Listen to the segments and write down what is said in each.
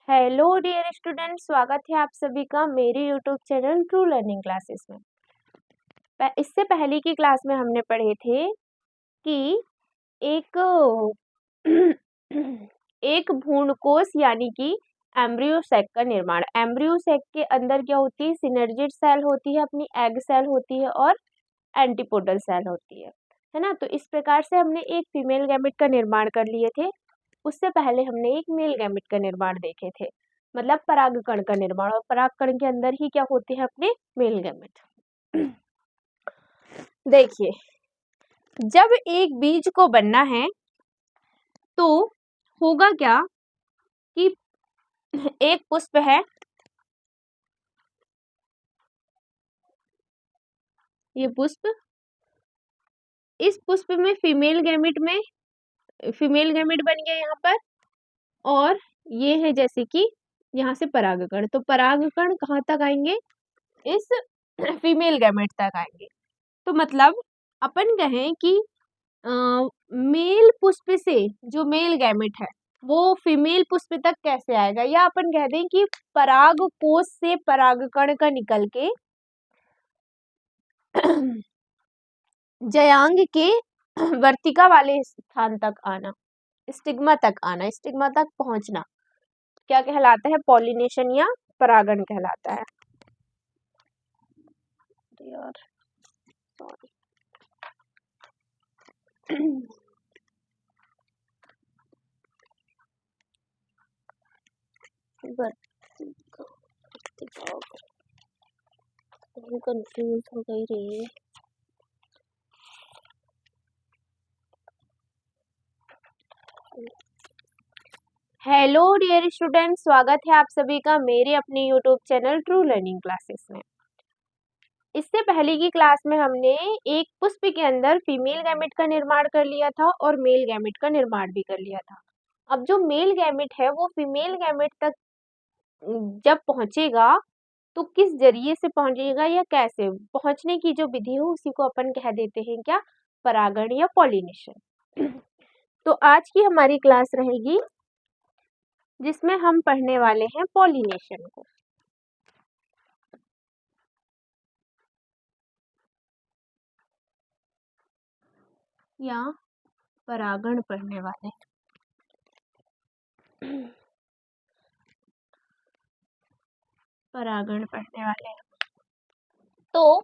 Hello dear student, स्वागत है आप सभी का मेरे YouTube channel true learning classes में। इससे पहले की क्लास में हमने पढ़े थे कि एक एक भ्रूणकोश यानी कि एम्ब्रियो सैक का निर्माण। एम्ब्रियो सैक के अंदर क्या होती है? सिनर्जिड सेल होती है, अपनी एग सेल होती है और एंटीपोडल सेल होती है ना। तो इस प्रकार से हमने एक फीमेल गैमेट का निर्माण कर लिए थे। उससे पहले हमने एक मेल गैमेट का निर्माण देखे थे, मतलब परागकण का निर्माण। और परागकण के अंदर ही क्या होते हैं? अपने मेल गैमेट। देखिए, जब एक बीज को बनना है तो होगा क्या कि एक पुष्प है, ये पुष्प, इस पुष्प में फीमेल गैमेट बन गया यहाँ पर, और ये है जैसे कि यहाँ से परागकण। तो परागकण कहाँ तक आएंगे? इस फीमेल गैमेट तक आएंगे। तो मतलब अपन कहें कि मेल पुष्प से जो मेल गैमेट है वो फीमेल पुष्प तक कैसे आएगा, या अपन कह दें कि पराग कोश से परागकण का निकल के जयांग के वर्तिका वाले स्थान तक आना, स्टिग्मा तक आना, स्टिग्मा तक पहुंचना, क्या कहलाता है? पॉलिनेशन या परागण कहलाता है। सॉरी कंफ्यूज हो गई रे। हेलो डियर स्टूडेंट, स्वागत है आप सभी का मेरे अपने YouTube channel true learning classes में। इससे पहले की क्लास में हमने एक पुष्प के अंदर फीमेल गैमेट का निर्माण कर लिया था और मेल गैमेट का निर्माण भी कर लिया था। अब जो मेल गैमेट है वो फीमेल गैमेट तक जब पहुंचेगा तो किस जरिए से पहुंचेगा या कैसे पहुंचने की जो विधि हो उसी को अपन कह देते हैं क्या? परागण या पॉलिनेशन। तो आज की हमारी क्लास रहेगी जिसमें हम पढ़ने वाले हैं पॉलिनेशन को। या परागण पढ़ने वाले परागण पढ़ने वाले हैं। तो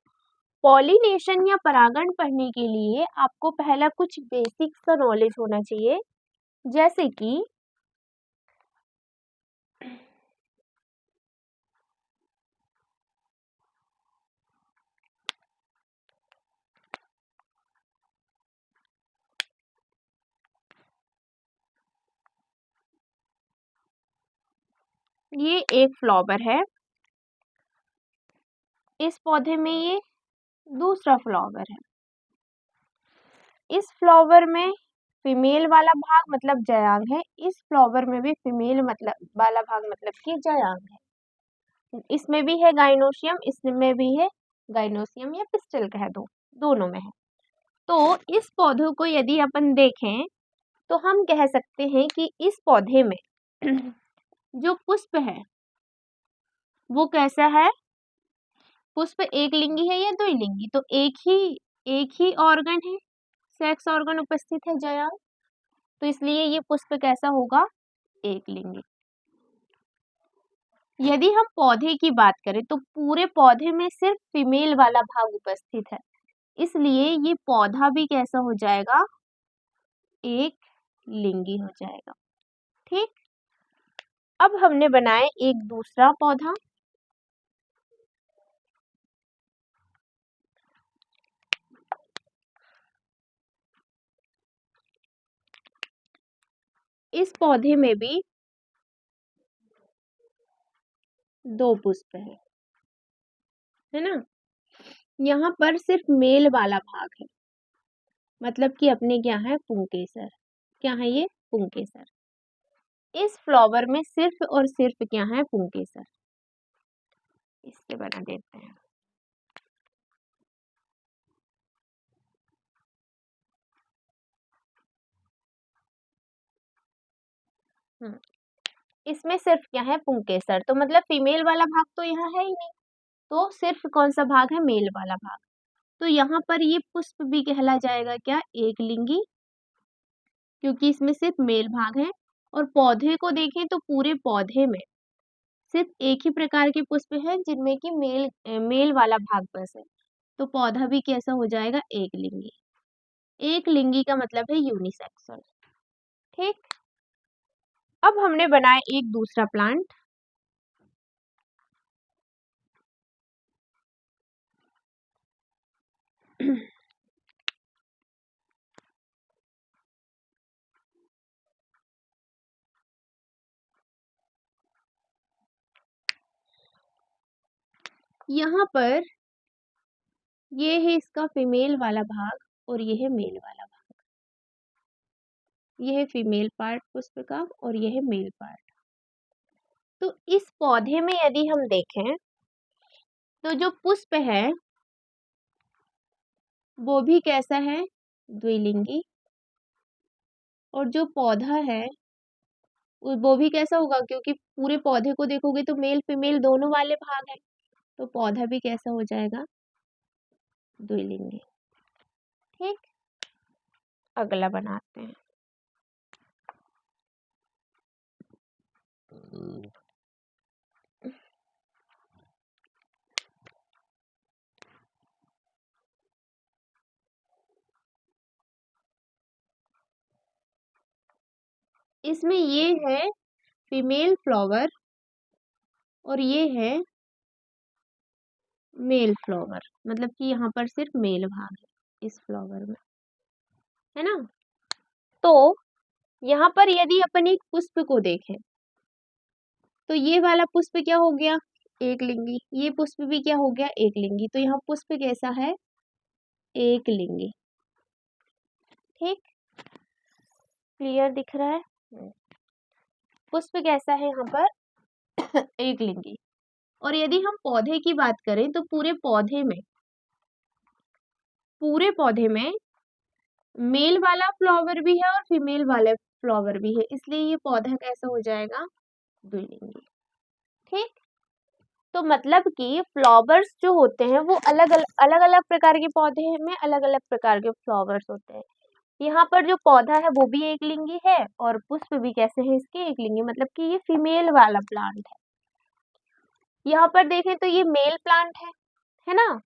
पॉलिनेशन या परागण पढ़ने के लिए आपको पहला कुछ बेसिक्स का नॉलेज होना चाहिए, जैसे कि ये एक फ्लावर है, इस पौधे में ये दूसरा फ्लावर है। इस फ्लावर में फीमेल वाला भाग मतलब जयांग है, इस फ्लावर में भी फीमेल मतलब वाला भाग मतलब कि जयांग है। इसमें भी है गाइनोशियम, इसमें भी है गाइनोशियम या पिस्टल कह दो, दोनों में है। तो इस पौधे को यदि अपन देखें तो हम कह सकते हैं कि इस पौधे में जो पुष्प है वो कैसा है? पुष्प एक लिंगी है या द्विलिंगी? तो एक ही ऑर्गन है, सेक्स ऑर्गन उपस्थित है जयांग, तो इसलिए ये पुष्प कैसा होगा? एक लिंगी। यदि हम पौधे की बात करें तो पूरे पौधे में सिर्फ फीमेल वाला भाग उपस्थित है, इसलिए ये पौधा भी कैसा हो जाएगा? एक लिंगी हो जाएगा। ठीक, अब हमने बनाया एक दूसरा पौधा। इस पौधे में भी दो पुष्प है ना। यहाँ पर सिर्फ मेल वाला भाग है, मतलब कि अपने क्या है? पुंकेसर। क्या है ये? पुंकेसर। इस फ्लावर में सिर्फ और सिर्फ क्या है? पुंकेसर। इससे बना देते हैं। इसमें सिर्फ क्या है, पुंकेसर, तो मतलब फीमेल वाला भाग तो यहाँ है ही नहीं, तो सिर्फ कौन सा भाग है, मेल वाला भाग। तो यहाँ पर ये पुष्प भी कहला जाएगा क्या, एक लिंगी, क्योंकि इसमें सिर्फ मेल भाग है। और पौधे को देखें तो पूरे पौधे में सिर्फ एक ही प्रकार के पुष्प हैं जिनमें कि मेल वाला भाग बस है, तो पौधा भी कैसा हो जाएगा, एक लिंगी। एक लिंगी का मतलब है यूनिसेक्सुअल। ठीक, अब हमने बनाया एक दूसरा प्लांट। यहाँ पर ये है इसका फीमेल वाला भाग और ये है मेल वाला भाग। ये है फीमेल पार्ट पुष्प का और ये है मेल पार्ट। तो इस पौधे में यदि हम देखें तो जो पुष्प है वो भी कैसा है, द्विलिंगी, और जो पौधा है वो भी कैसा होगा, क्योंकि पूरे पौधे को देखोगे तो मेल फीमेल दोनों वाले भाग हैं, तो पौधा भी कैसा हो जाएगा, द्विलिंगी। ठीक, अगला बनाते हैं। इसमें ये है फीमेल फ्लावर और ये है मेल फ्लावर, मतलब कि यहाँ पर सिर्फ मेल भाग है इस फ्लावर में, है ना। तो यहाँ पर यदि अपन एक पुष्प को देखें तो ये वाला पुष्प क्या हो गया, एक लिंगी, ये पुष्प भी क्या हो गया, एक लिंगी, तो यहाँ पुष्प कैसा है, एक लिंगी। ठीक, क्लियर दिख रहा है, पुष्प कैसा है यहाँ पर एक लिंगी। और यदि हम पौधे की बात करें तो पूरे पौधे में मेल वाला फ्लावर भी है और फीमेल वाला फ्लावर भी है, इसलिए ये पौधा कैसा हो जाएगा, द्विलिंगी। ठीक, तो मतलब कि फ्लावर्स जो होते हैं वो अलग अलग प्रकार के पौधे में अलग अलग प्रकार के फ्लावर्स होते हैं। यहाँ पर जो पौधा है वो भी एक लिंगी है और पुष्प भी कैसे है इसके, एक लिंगी, मतलब कि ये फीमेल वाला प्लांट है। यहाँ पर देखें तो ये मेल प्लांट है ना।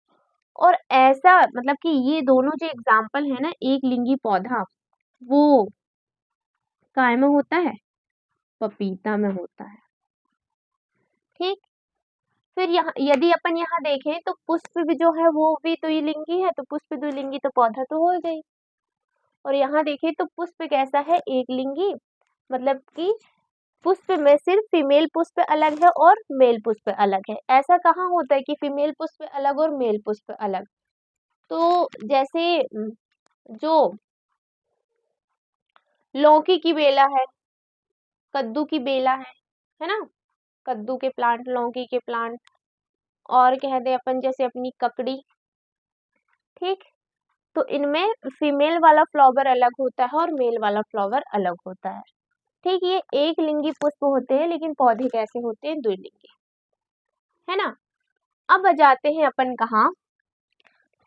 और ऐसा मतलब कि ये दोनों जो एग्जाम्पल है ना, एक लिंगी पौधा वो काय में होता है, पपीता में होता है। ठीक, फिर यहाँ यदि अपन यहाँ देखें तो पुष्प भी जो है वो भी द्विलिंगी है, तो पुष्प द्विलिंगी तो पौधा तो हो गई। और यहाँ देखें तो पुष्प कैसा है, एक लिंगी, मतलब कि पुष्प में सिर्फ फीमेल पुष्प अलग है और मेल पुष्प अलग है। ऐसा कहाँ होता है कि फीमेल पुष्प अलग और मेल पुष्प अलग, तो जैसे जो लौकी की बेला है, कद्दू की बेला है ना, कद्दू के प्लांट, लौकी के प्लांट, और कह दे अपन जैसे अपनी ककड़ी। ठीक, तो इनमें फीमेल वाला फ्लावर अलग होता है और मेल वाला फ्लावर अलग होता है। ठीक, ये एक लिंगी पुष्प होते हैं लेकिन पौधे कैसे होते हैं, द्विलिंगी, है ना। अब आ जाते हैं अपन कहाँ,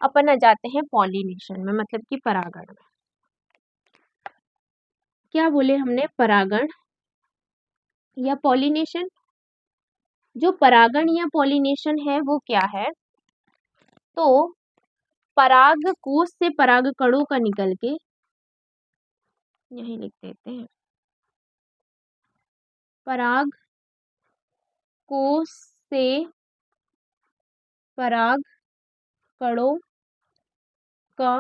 अपन आ जाते हैं पॉलिनेशन में, मतलब कि परागण में। क्या बोले हमने, परागण या पॉलिनेशन। जो परागण या पॉलिनेशन है वो क्या है, तो पराग कोश से पराग कणों का निकल के, यही लिख देते हैं, पराग कोश से पराग कणों का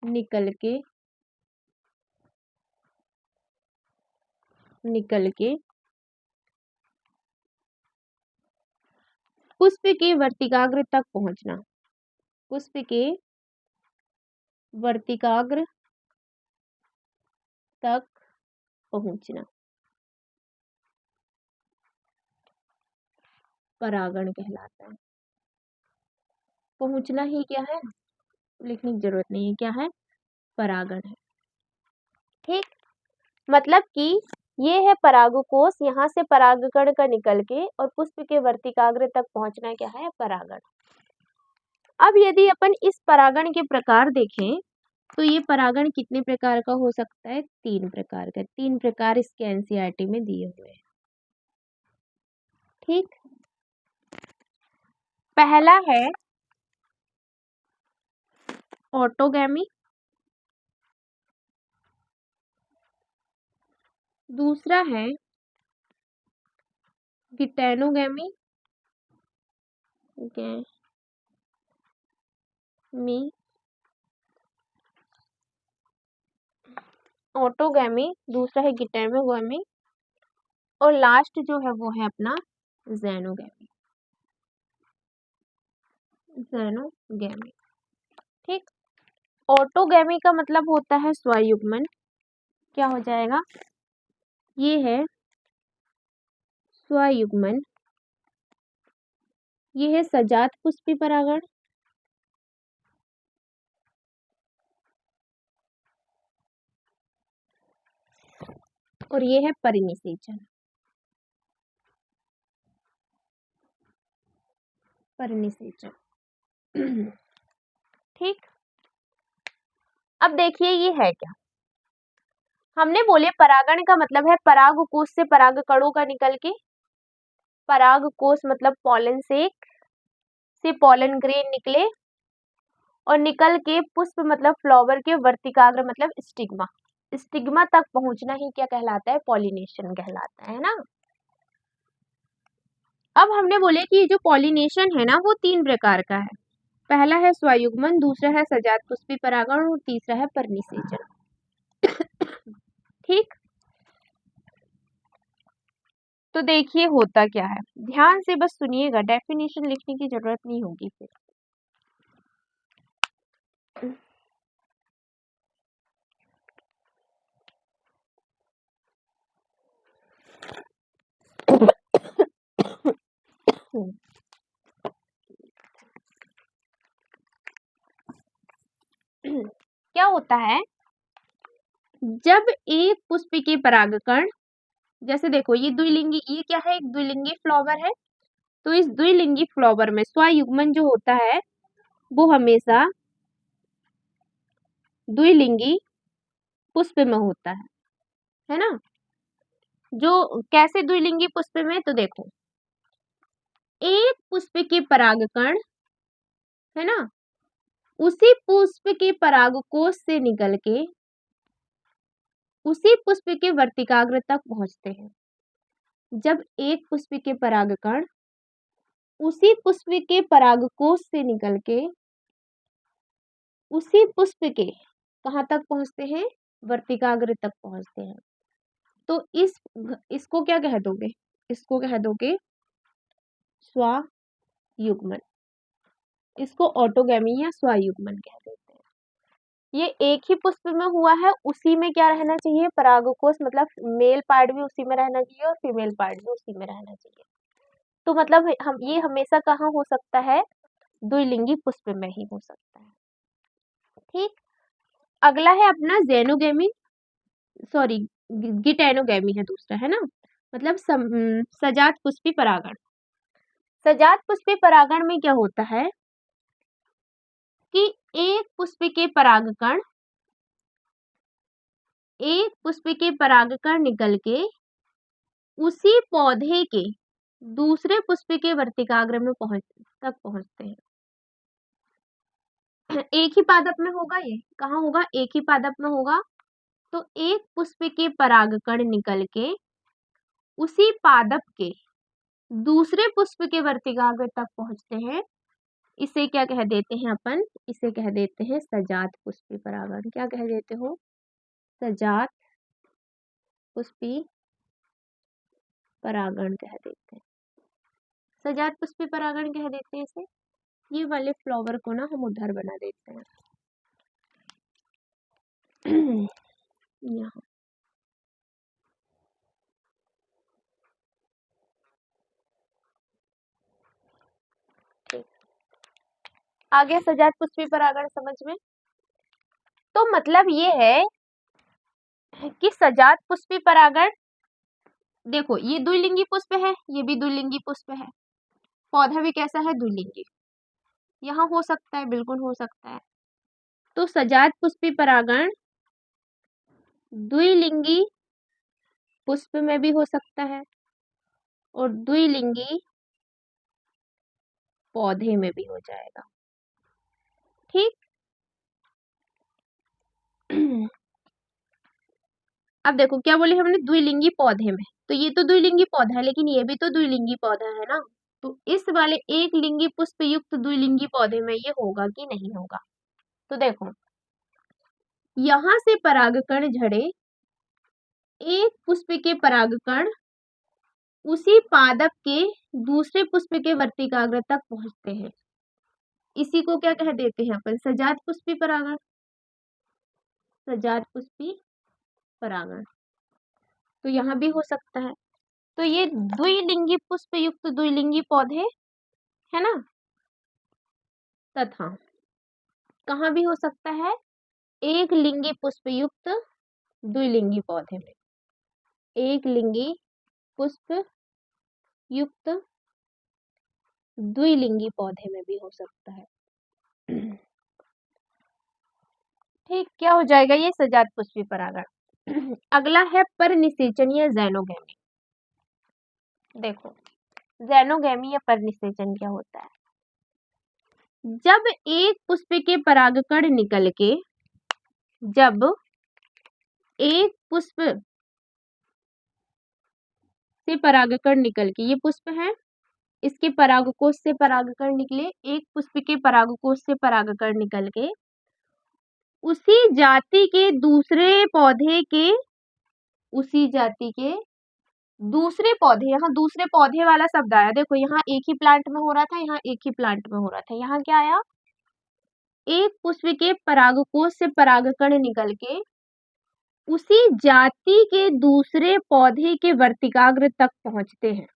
निकल के पुष्प के वर्तिकाग्र तक पहुंचना, पुष्प के वर्तिकाग्र तक पहुंचना परागण कहलाता है। पहुंचना ही क्या है, लिखने की जरूरत नहीं है, क्या है, परागण है। ठीक, मतलब कि ये है परागकोश, यहाँ से परागकण का निकल के और पुष्प के वर्तिकाग्र तक पहुंचना क्या है, परागण। अब यदि अपन इस परागण के प्रकार देखें तो ये परागण कितने प्रकार का हो सकता है, 3 प्रकार का। 3 प्रकार इसके एनसीईआरटी में दिए हुए हैं। ठीक, पहला है ऑटोगैमी, दूसरा है गिटैनोगैमी, ऑटोगैमी, दूसरा है गिटैनोगैमी और लास्ट जो है वो है अपना ज़ैनोगैमी। ठीक, ऑटोगैमी का मतलब होता है स्वयुग्मन। क्या हो जाएगा, ये है स्वयुग्मन। ये है सजात पुष्पी परागण, और ये है परिनिषेचन। ठीक, अब देखिए ये है क्या, हमने बोले परागण का मतलब है परागकोश से परागकणों का निकल के, परागकोश मतलब पॉलन से पॉलन ग्रेन निकले और निकल के पुष्प मतलब फ्लावर के वर्तिकाग्र मतलब स्टिग्मा, स्टिग्मा तक पहुंचना ही क्या कहलाता है, पॉलिनेशन कहलाता है ना। अब हमने बोले कि ये जो पॉलिनेशन है ना वो 3 प्रकार का है। पहला है स्वयुग्मन, दूसरा है सजात पुष्पी परागण और तीसरा है परिनिषेचन। ठीक, तो देखिए होता क्या है, ध्यान से बस सुनिएगा, डेफिनेशन लिखने की जरूरत नहीं होगी फिर। क्या होता है, जब एक पुष्प के परागकण, जैसे देखो ये द्विलिंगी, ये क्या है, एक द्विलिंगी फ्लावर है, तो इस द्विलिंगी फ्लावर में स्वयुग्मन जो होता है वो हमेशा द्विलिंगी पुष्प में होता है ना। जो कैसे द्विलिंगी पुष्प में, तो देखो एक पुष्प के परागकण है ना, उसी पुष्प के परागकोश से निकल के उसी पुष्प के वर्तिकाग्र तक पहुंचते हैं। जब एक पुष्प के परागकण उसी पुष्प के परागकोश से निकल के उसी पुष्प के कहाँ तक पहुंचते हैं, वर्तिकाग्र तक पहुंचते हैं, तो इसको क्या कह दोगे, इसको कह दोगे स्वयुग्मन, इसको ऑटोगैमी या स्वयुग्मन कह देते हैं। ये एक ही पुष्प में हुआ है, उसी में क्या रहना चाहिए, परागकोश मतलब मेल पार्ट भी उसी में रहना चाहिए और फीमेल पार्ट भी उसी में रहना चाहिए। तो मतलब हम ये हमेशा कहाँ हो सकता है, द्विलिंगी पुष्प में ही हो सकता है। ठीक, अगला है अपना ज़ैनोगैमी, सॉरी गिटैनोगैमी है दूसरा, है ना, मतलब सजात पुष्पी परागण। सजात पुष्पी परागण में क्या होता है कि एक पुष्प के परागकण निकल के उसी पौधे के दूसरे पुष्प के वर्तिकाग्र में पहुंचते हैं। एक ही पादप में होगा, ये कहाँ होगा, एक ही पादप में होगा, तो एक पुष्प के परागकण निकल के उसी पादप के दूसरे पुष्प के वर्तिकाग्र तक पहुंचते हैं। इसे क्या कह देते हैं अपन, इसे कह देते हैं सजात पुष्पी परागण। क्या कह देते हो, सजात पुष्पी परागण कह देते हैं, सजात पुष्पी परागण कह देते हैं इसे। ये वाले फ्लावर को ना हम उधर बना देते हैं यहाँ। ठीक, आगे सजात पुष्पी परागण समझ में। तो मतलब ये है कि सजात पुष्पी परागण देखो ये द्विलिंगी पुष्प है, ये भी द्विलिंगी पुष्प है, पौधा भी कैसा है, द्विलिंगी। यहाँ हो सकता है, बिल्कुल हो सकता है। तो सजात पुष्पी परागण द्विलिंगी पुष्प में भी हो सकता है और द्विलिंगी पौधे में भी हो जाएगा। ठीक। अब देखो क्या बोले हमने, द्विलिंगी पौधे में, तो ये तो द्विलिंगी पौधा है, लेकिन ये भी तो द्विलिंगी पौधा है ना, तो इस वाले एक लिंगी पुष्प युक्त द्विलिंगी पौधे में ये होगा कि नहीं होगा। तो देखो यहां से परागकण झड़े, एक पुष्प के परागकण उसी पादप के दूसरे पुष्प के वर्तिकाग्र तक पहुंचते हैं, इसी को क्या कह देते हैं अपन, सजात पुष्पी परागण। सजात पुष्पी परागण तो यहाँ भी हो सकता है। तो ये द्विलिंगी पुष्प युक्त द्विलिंगी पौधे है ना, तथा कहाँ भी हो सकता है, एक लिंगी पुष्प युक्त द्विलिंगी पौधे में, एक लिंगी पुष्प युक्त द्विलिंगी पौधे में भी हो सकता है। ठीक, क्या हो जाएगा ये, सजात पुष्पी परागण। अगला है परनिषेचन या ज़ैनोगैमी। देखो ज़ैनोगैमी या परनिषेचन क्या होता है, जब एक पुष्प के परागकण निकल के, जब एक पुष्प से परागकण निकल के, ये पुष्प है, इसके परागकोश से परागकण निकले, एक पुष्प के परागकोश से परागकण निकल के उसी जाति के दूसरे पौधे के, उसी जाति के दूसरे पौधे, यहाँ दूसरे पौधे वाला शब्द आया, देखो यहाँ एक ही प्लांट में हो रहा था, यहाँ एक ही प्लांट में हो रहा था, यहाँ क्या आया, एक पुष्प के परागकोश से परागकण निकल के उसी जाति के दूसरे पौधे के वर्तिकाग्र तक पहुंचते हैं,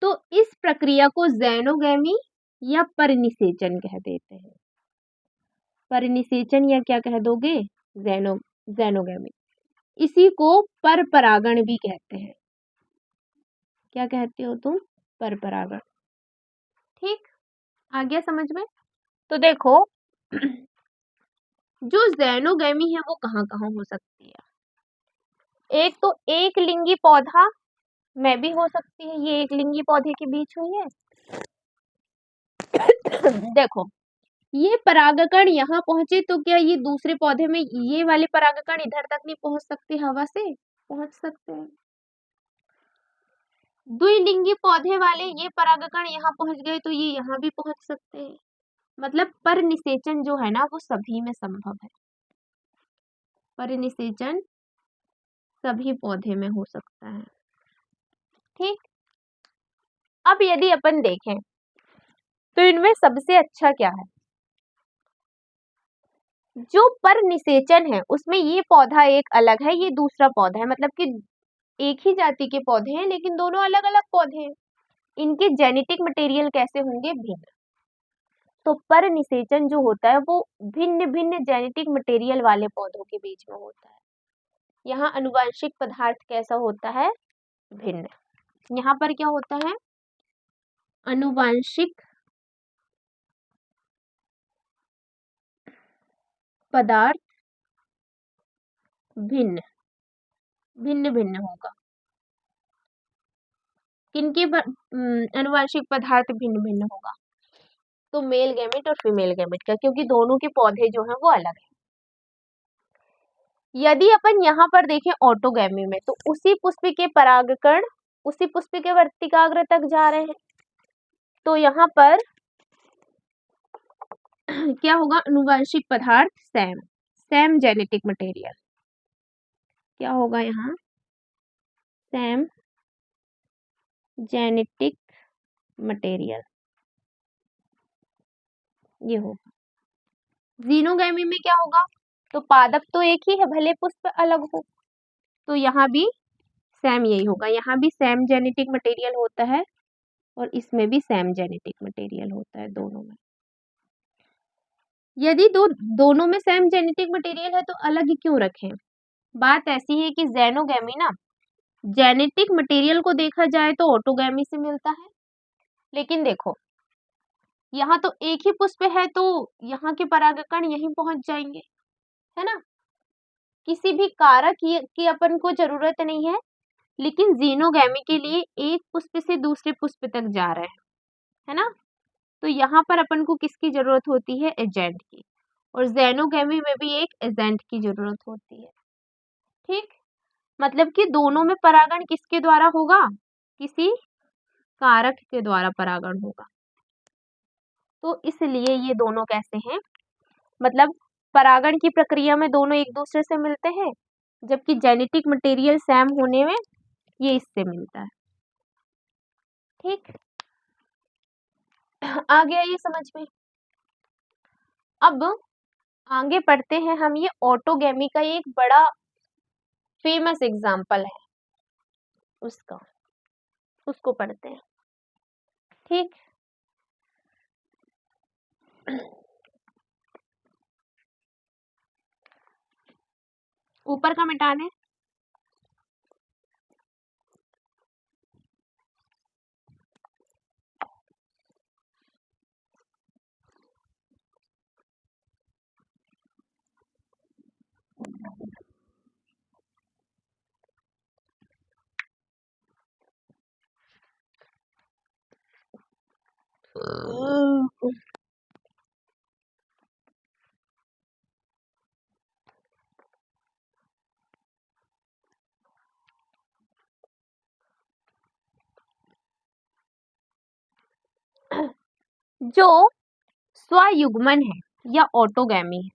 तो इस प्रक्रिया को ज़ैनोगैमी या परनिषेचन कह देते हैं। परनिषेचन या क्या कह दोगे, ज़ैनोगैमी। इसी को परपरागण भी कहते हैं। क्या कहते हो तुम, परपरागण। ठीक, आ गया समझ में। तो देखो जो ज़ैनोगैमी है वो कहाँ कहाँ हो सकती है, एक तो एक लिंगी पौधा में भी हो सकती है, ये एक लिंगी पौधे के बीच हुई है। देखो ये परागकण यहाँ पहुंचे तो क्या ये दूसरे पौधे में, ये वाले परागकण इधर तक नहीं पहुंच सकते, हवा से पहुंच सकते हैं। द्विलिंगी पौधे वाले ये परागकण यहाँ पहुंच गए तो ये यहाँ भी पहुंच सकते हैं, मतलब परनिषेचन जो है ना वो सभी में संभव है, परनिषेचन सभी पौधे में हो सकता है। ठीक, अब यदि अपन देखें तो इनमें सबसे अच्छा क्या है, जो परनिषेचन है उसमें ये पौधा एक अलग है, ये दूसरा पौधा है, मतलब कि एक ही जाति के पौधे हैं लेकिन दोनों अलग अलग पौधे हैं, इनके जेनेटिक मटेरियल कैसे होंगे, भिन्न। तो परनिषेचन जो होता है वो भिन्न भिन्न जेनेटिक मटेरियल वाले पौधों के बीच में होता है, यहाँ आनुवंशिक पदार्थ कैसा होता है, भिन्न। यहाँ पर क्या होता है, आनुवंशिक पदार्थ भिन्न भिन्न भिन्न होगा, किनके आनुवंशिक पदार्थ भिन्न भिन्न होगा, तो मेल गैमेट और फीमेल गैमेट का, क्योंकि दोनों के पौधे जो हैं वो अलग हैं। यदि अपन यहाँ पर देखें ऑटोगैमी में, तो उसी पुष्प के परागकण उसी पुष्प के वर्तिकाग्र तक जा रहे हैं, तो यहाँ पर क्या होगा, आनुवंशिक पदार्थ सेम, सेम जेनेटिक मटेरियल, क्या होगा यहाँ, सेम जेनेटिक मटेरियल, ये होगा। जीनोगैमी में क्या होगा, तो पादप तो एक ही है भले पुष्प अलग हो, तो यहाँ भी सेम यही होगा, यहाँ भी सेम जेनेटिक मटेरियल होता है और इसमें भी सेम जेनेटिक मटेरियल होता है, दोनों में। यदि दोनों में सेम जेनेटिक मटेरियल है तो अलग ही क्यों रखें, बात ऐसी है कि ज़ैनोगैमी ना जेनेटिक मटेरियल को देखा जाए तो ऑटोगैमी से मिलता है, लेकिन देखो यहाँ तो एक ही पुष्प है तो यहाँ के परागकण यहीं पहुंच जाएंगे, है ना। किसी भी कारक की अपन को जरूरत नहीं है, लेकिन जीनोगैमी के लिए एक पुष्प से दूसरे पुष्प तक जा रहे हैं, है ना। तो यहाँ पर अपन को किसकी जरूरत होती है, एजेंट की, और जेनोगैमी में भी एक एजेंट की जरूरत होती है। ठीक, मतलब कि दोनों में परागण किसके द्वारा होगा, किसी कारक के द्वारा परागण होगा। तो इसलिए ये दोनों कैसे हैं, मतलब परागण की प्रक्रिया में दोनों एक दूसरे से मिलते हैं, जबकि जेनेटिक मटेरियल सेम होने में ये इससे मिलता है। ठीक, आ गया ये समझ में। अब आगे पढ़ते हैं हम, ये ऑटोगैमी का एक बड़ा फेमस एग्जाम्पल है उसका, उसको पढ़ते हैं। ठीक, ऊपर का मिटाने, जो स्वयुग्मन है या ऑटोगैमी है,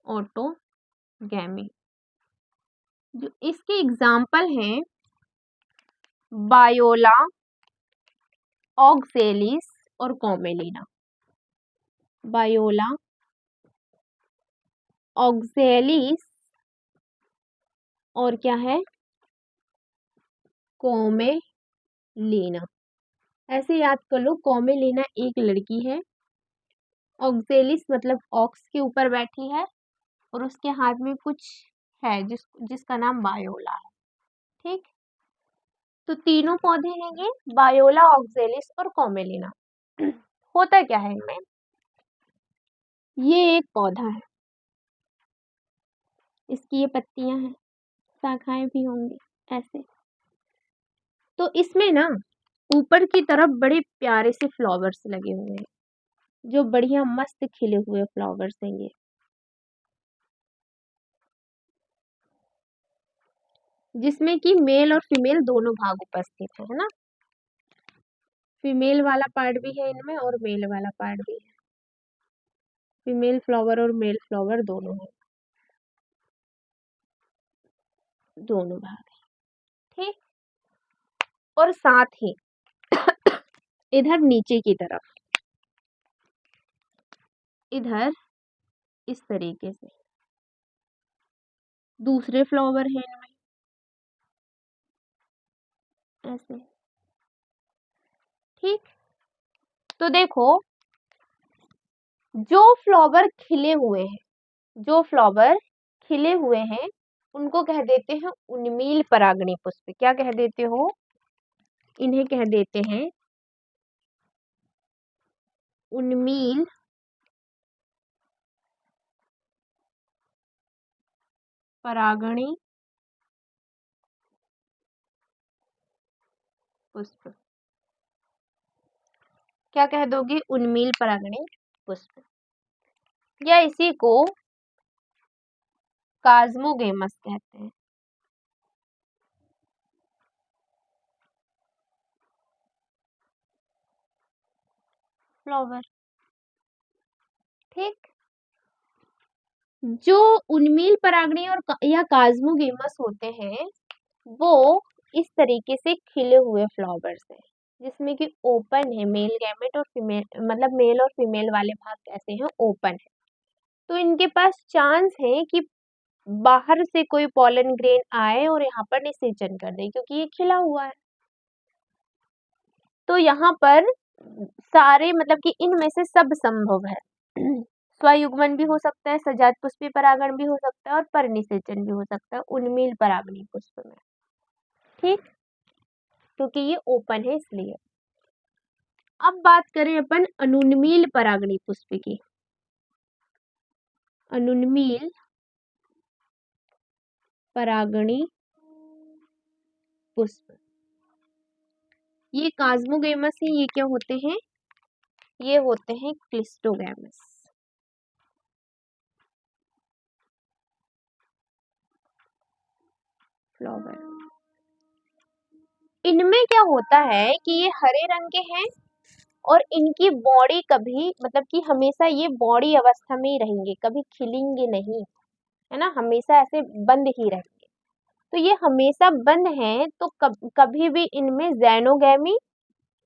ऑटोगैमी, जो इसके एग्जाम्पल हैं बायोला, ऑक्सेलिस और कॉमेलिना। बायोला, ऑक्सेलिस और क्या है, कॉमेलिना। ऐसे याद कर लो, कॉमेलिना एक लड़की है, ऑक्सेलिस मतलब ऑक्स के ऊपर बैठी है और उसके हाथ में कुछ है जिसका नाम बायोला है। ठीक, तो तीनों पौधे हैं ये, बायोला, ऑक्सेलिस और कॉमेलिना। होता क्या है इनमें, ये एक पौधा है, इसकी ये पत्तियां हैं, शाखाएं भी होंगी ऐसे। तो इसमें ना ऊपर की तरफ बड़े प्यारे से फ्लावर्स लगे हुए हैं, जो बढ़िया मस्त खिले हुए फ्लावर्स हैं ये। जिसमें कि मेल और फीमेल दोनों भाग उपस्थित है ना। फीमेल वाला पार्ट भी है इनमें और मेल वाला पार्ट भी है, फीमेल फ्लावर और मेल फ्लावर दोनों है, दोनों भाग है। ठीक, और साथ ही इधर नीचे की तरफ, इधर इस तरीके से दूसरे फ्लावर हैं इनमें ऐसे। ठीक, तो देखो जो फ्लावर खिले हुए हैं, जो फ्लावर खिले हुए हैं उनको कह देते हैं उन्मील परागणी पुष्प। क्या कह देते हो, इन्हें कह देते हैं उन्मील परागणी पुष्प। क्या कह दोगे, उन्मील परागणी पुष्प, या इसी को कास्मोगेमस कहते हैं, फ्लावर। ठीक, जो उन्मील परागणी और या कास्मोगेमस होते हैं वो इस तरीके से खिले हुए फ्लावर्स हैं, जिसमें कि ओपन है, मेल गैमेट और फीमेल, मतलब मेल और फीमेल वाले भाग कैसे हैं, ओपन है। तो इनके पास चांस है कि बाहर से कोई पॉलन ग्रेन आए और यहाँ पर निषेचन कर दे, क्योंकि ये खिला हुआ है। तो यहाँ पर सारे मतलब कि इनमें से सब संभव है। स्वयुग्मन भी हो सकता है, सजात पुष्पी परागण भी हो सकता है और परनिषेचन भी हो सकता है उन्मील परागणी पुष्प में। ठीक, क्योंकि ये ओपन है इसलिए। अब बात करें अपन अनुन्मील परागणी पुष्प की। अनुन्मील परागणी पुष्प, ये कास्मोगैमस है, ये क्या होते हैं, ये होते हैं क्लिस्टोगैमस। फ्लावर, इनमें क्या होता है कि ये हरे रंग के हैं और इनकी बॉडी कभी मतलब कि हमेशा ये बॉडी अवस्था में ही रहेंगे, कभी खिलेंगे नहीं, है ना, हमेशा ऐसे बंद ही रहेंगे। तो ये हमेशा बंद हैं तो कभी भी इनमें ज़ैनोगैमी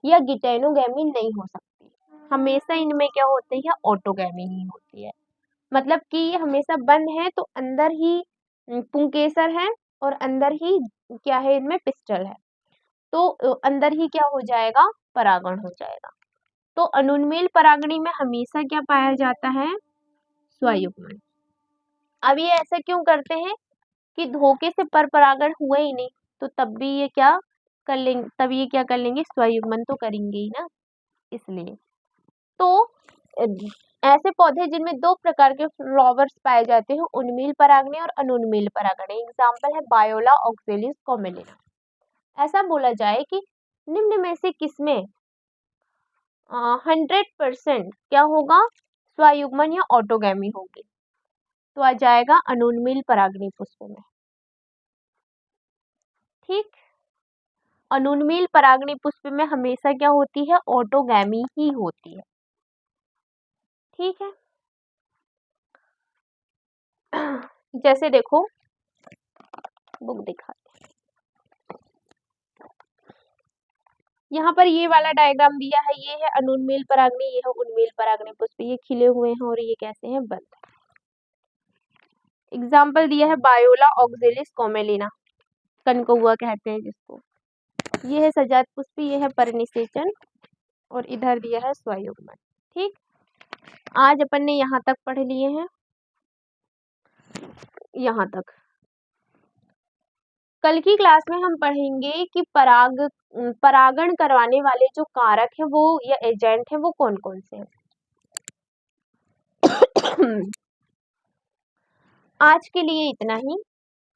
या गिटेनोगैमी नहीं हो सकती, हमेशा इनमें क्या होती है, ऑटोगैमी ही होती है। मतलब कि ये हमेशा बंद है तो अंदर ही पुंकेसर है और अंदर ही क्या है, इनमें पिस्टल है, तो अंदर ही क्या हो जाएगा, परागण हो जाएगा। तो अनुन्मील परागणी में हमेशा क्या पाया जाता है, स्वयुग्मन। अब ये ऐसा क्यों करते हैं कि धोखे से पर परागण हुए ही नहीं, तो तब भी ये क्या कर लेंगे, तब ये क्या कर लेंगे, स्वयुग्मन तो करेंगे ही ना, इसलिए। तो ऐसे पौधे जिनमें दो प्रकार के फ्लावर्स पाए जाते हैं, उन्मील परागणी और अनुन्मील परागणी। एग्जाम्पल है बायोला ऑक्जेलिस कॉमेलिना। ऐसा बोला जाए कि निम्न में से किसमें 100% क्या होगा, स्वयुग्मन या ऑटोगैमी होगी, तो आ जाएगा अनुन्मील परागणी पुष्प में। ठीक, अनुन्मील परागणी पुष्प में हमेशा क्या होती है, ऑटोगैमी ही होती है। ठीक है, जैसे देखो बुक दिखाते, यहाँ पर ये वाला डायग्राम दिया है, ये है अनुन्मील परागणी, ये है उन्मील परागणी पुष्प, ये खिले हुए हैं और ये कैसे हैं, बंद। एग्जाम्पल दिया है बायोला ऑक्जेलिस कॉमेलिना, कनकौआ कहते हैं जिसको, ये है सजात पुष्प, ये है परिनिषेचन और इधर दिया है स्वयुग्मन। ठीक, आज अपन ने यहाँ तक पढ़ लिए हैं, यहाँ तक। कल की क्लास में हम पढ़ेंगे कि परागण करवाने वाले जो कारक है वो या एजेंट है वो कौन कौन से हैं। आज के लिए इतना ही,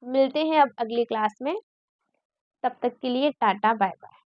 मिलते हैं अब अगली क्लास में, तब तक के लिए टाटा बाय बाय।